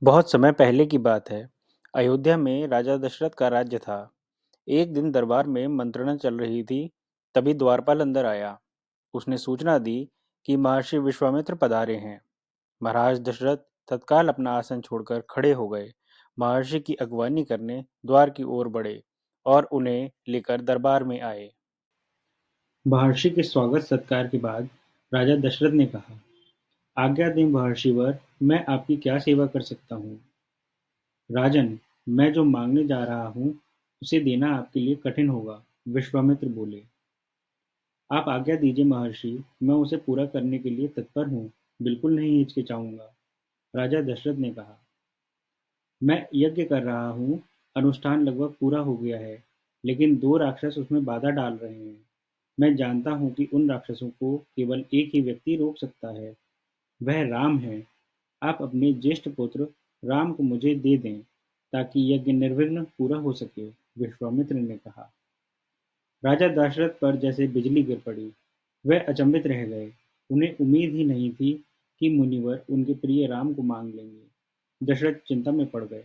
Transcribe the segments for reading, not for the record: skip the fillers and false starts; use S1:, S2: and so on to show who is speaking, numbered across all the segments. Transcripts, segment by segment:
S1: बहुत समय पहले की बात है। अयोध्या में राजा दशरथ का राज्य था। एक दिन दरबार में मंत्रणा चल रही थी। तभी द्वारपाल अंदर आया। उसने सूचना दी कि महर्षि विश्वामित्र पधारे हैं। महाराज दशरथ तत्काल अपना आसन छोड़कर खड़े हो गए। महर्षि की अगवानी करने द्वार की ओर बढ़े और उन्हें लेकर दरबार में आए। महर्षि के स्वागत सत्कार के बाद राजा दशरथ ने कहा, आज्ञा दें महर्षिवर, मैं आपकी क्या सेवा कर सकता हूँ। राजन, मैं जो मांगने जा रहा हूँ उसे देना आपके लिए कठिन होगा। विश्वामित्र बोले। आप आज्ञा दीजिए महर्षि, मैं उसे पूरा करने के लिए तत्पर हूँ। बिल्कुल नहीं हिचकिचाऊंगा। राजा दशरथ ने कहा, मैं यज्ञ कर रहा हूँ। अनुष्ठान लगभग पूरा हो गया है, लेकिन दो राक्षस उसमें बाधा डाल रहे हैं। मैं जानता हूँ कि उन राक्षसों को केवल एक ही व्यक्ति रोक सकता है। वह राम है। आप अपने ज्येष्ठ पुत्र राम को मुझे दे दें, ताकि यज्ञ निर्विघ्न पूरा हो सके। विश्वामित्र ने कहा। राजा दशरथ पर जैसे बिजली गिर पड़ी। वह अचंभित रह गए। उन्हें उम्मीद ही नहीं थी कि मुनिवर उनके प्रिय राम को मांग लेंगे। दशरथ चिंता में पड़ गए।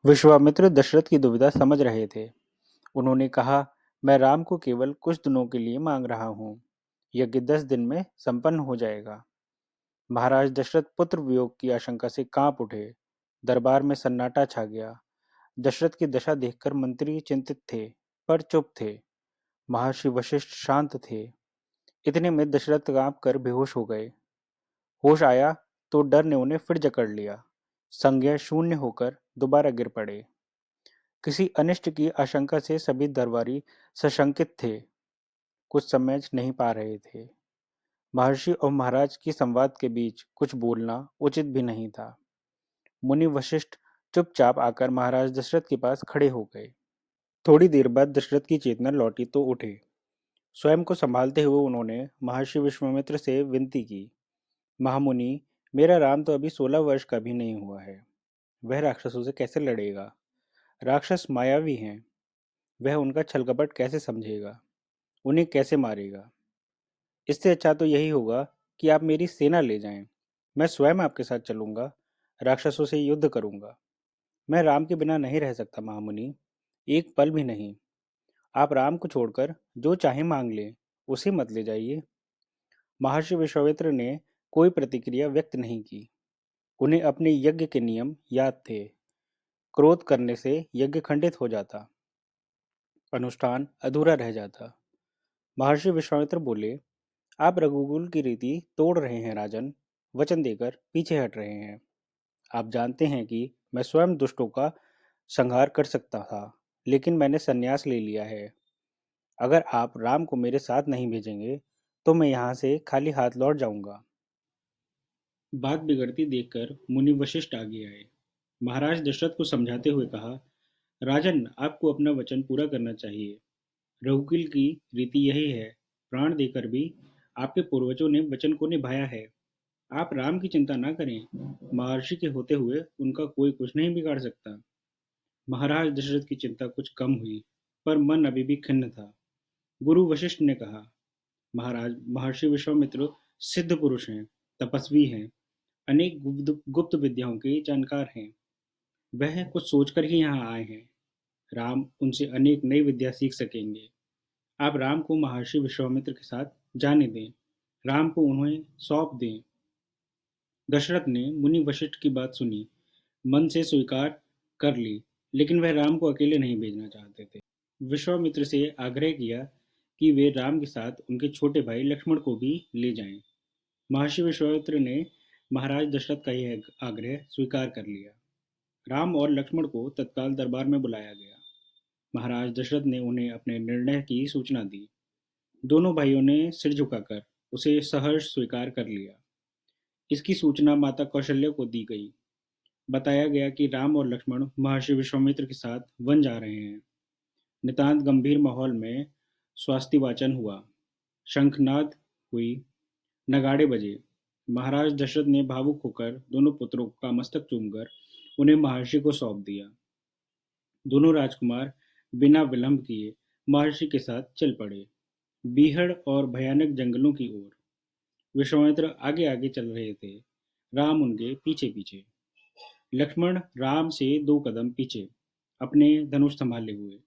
S1: विश्वामित्र दशरथ की दुविधा समझ रहे थे। उन्होंने कहा, मैं राम को केवल कुछ दिनों के लिए मांग रहा हूँ। यज्ञ 10 दिन में संपन्न हो जाएगा। महाराज दशरथ पुत्र वियोग की आशंका से कांप उठे। दरबार में सन्नाटा छा गया। दशरथ की दशा देखकर मंत्री चिंतित थे, पर चुप थे। महर्षि वशिष्ठ शांत थे। इतने में दशरथ कांप कर बेहोश हो गए। होश आया तो डर ने उन्हें फिर जकड़ लिया। संज्ञा शून्य होकर दोबारा गिर पड़े। किसी अनिष्ट की आशंका से सभी दरबारी सशंकित थे। कुछ समझ नहीं पा रहे थे। महर्षि और महाराज की संवाद के बीच कुछ बोलना उचित भी नहीं था। मुनि वशिष्ठ चुपचाप आकर महाराज दशरथ के पास खड़े हो गए। थोड़ी देर बाद दशरथ की चेतना लौटी तो उठे। स्वयं को संभालते हुए उन्होंने महर्षि विश्वामित्र से विनती की। महामुनि, मेरा राम तो अभी 16 वर्ष का भी नहीं हुआ है। वह राक्षसों से कैसे लड़ेगा। राक्षस मायावी हैं। वह उनका छलकपट कैसे समझेगा। उन्हें कैसे मारेगा। इससे अच्छा तो यही होगा कि आप मेरी सेना ले जाएं। मैं स्वयं आपके साथ चलूंगा। राक्षसों से युद्ध करूंगा। मैं राम के बिना नहीं रह सकता महामुनि। एक पल भी नहीं। आप राम को छोड़कर जो चाहे मांग लें, उसे मत ले जाइए। महर्षि विश्वामित्र ने कोई प्रतिक्रिया व्यक्त नहीं की। उन्हें अपने यज्ञ के नियम याद थे। क्रोध करने से यज्ञ खंडित हो जाता, अनुष्ठान अधूरा रह जाता। महर्षि विश्वामित्र बोले, आप रघुकुल की रीति तोड़ रहे हैं राजन। वचन देकर पीछे हट रहे हैं। आप जानते हैं कि मैं स्वयं दुष्टों का संहार कर सकता था, लेकिन मैंने संन्यास ले लिया है। अगर आप राम को मेरे साथ नहीं भेजेंगे, तो मैं यहाँ से खाली हाथ लौट जाऊंगा। बात बिगड़ती देखकर मुनि वशिष्ठ आगे आए। महाराज दशरथ को समझाते हुए कहा, राजन, आपको अपना वचन पूरा करना चाहिए। रघुकुल की रीति यही है। प्राण देकर भी आपके पूर्वजों ने वचन को निभाया है। आप राम की चिंता ना करें। महर्षि के होते हुए उनका कोई कुछ नहीं बिगाड़ सकता। महाराज दशरथ की चिंता कुछ कम हुई, पर मन अभी भी खिन्न था। गुरु वशिष्ठ ने कहा, महाराज, महर्षि विश्वामित्र सिद्ध पुरुष हैं, तपस्वी हैं, अनेक गुप्त गुप्त विद्याओं के जानकार हैं। वह कुछ सोचकर ही यहाँ आए हैं। राम उनसे अनेक नई विद्या सीख सकेंगे। आप राम को महर्षि विश्वामित्र के साथ जाने दें। राम को उन्हें सौंप दें। दशरथ ने मुनि वशिष्ठ की बात सुनी, मन से स्वीकार कर ली, लेकिन वह राम को अकेले नहीं भेजना चाहते थे। विश्वामित्र से आग्रह किया कि वे राम के साथ उनके छोटे भाई लक्ष्मण को भी ले जाएं। महर्षि विश्वामित्र ने महाराज दशरथ का यह आग्रह स्वीकार कर लिया। राम और लक्ष्मण को तत्काल दरबार में बुलाया गया। महाराज दशरथ ने उन्हें अपने निर्णय की सूचना दी। दोनों भाइयों ने सिर झुकाकर उसे सहर्ष स्वीकार कर लिया। इसकी सूचना माता कौशल्या को दी गई। बताया गया कि राम और लक्ष्मण महर्षि विश्वामित्र के साथ वन जा रहे हैं। नितांत गंभीर माहौल में स्वास्ति वाचन हुआ। शंखनाद हुई। नगाड़े बजे। महाराज दशरथ ने भावुक होकर दोनों पुत्रों का मस्तक चूमकर उन्हें महर्षि को सौंप दिया। दोनों राजकुमार बिना विलंब किए महर्षि के साथ चल पड़े, बीहड़ और भयानक जंगलों की ओर। विश्वामित्र आगे आगे चल रहे थे। राम उनके पीछे पीछे। लक्ष्मण राम से 2 कदम पीछे, अपने धनुष संभाले हुए,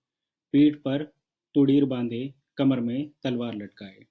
S1: पीठ पर तुड़ीर बांधे, कमर में तलवार लटकाए।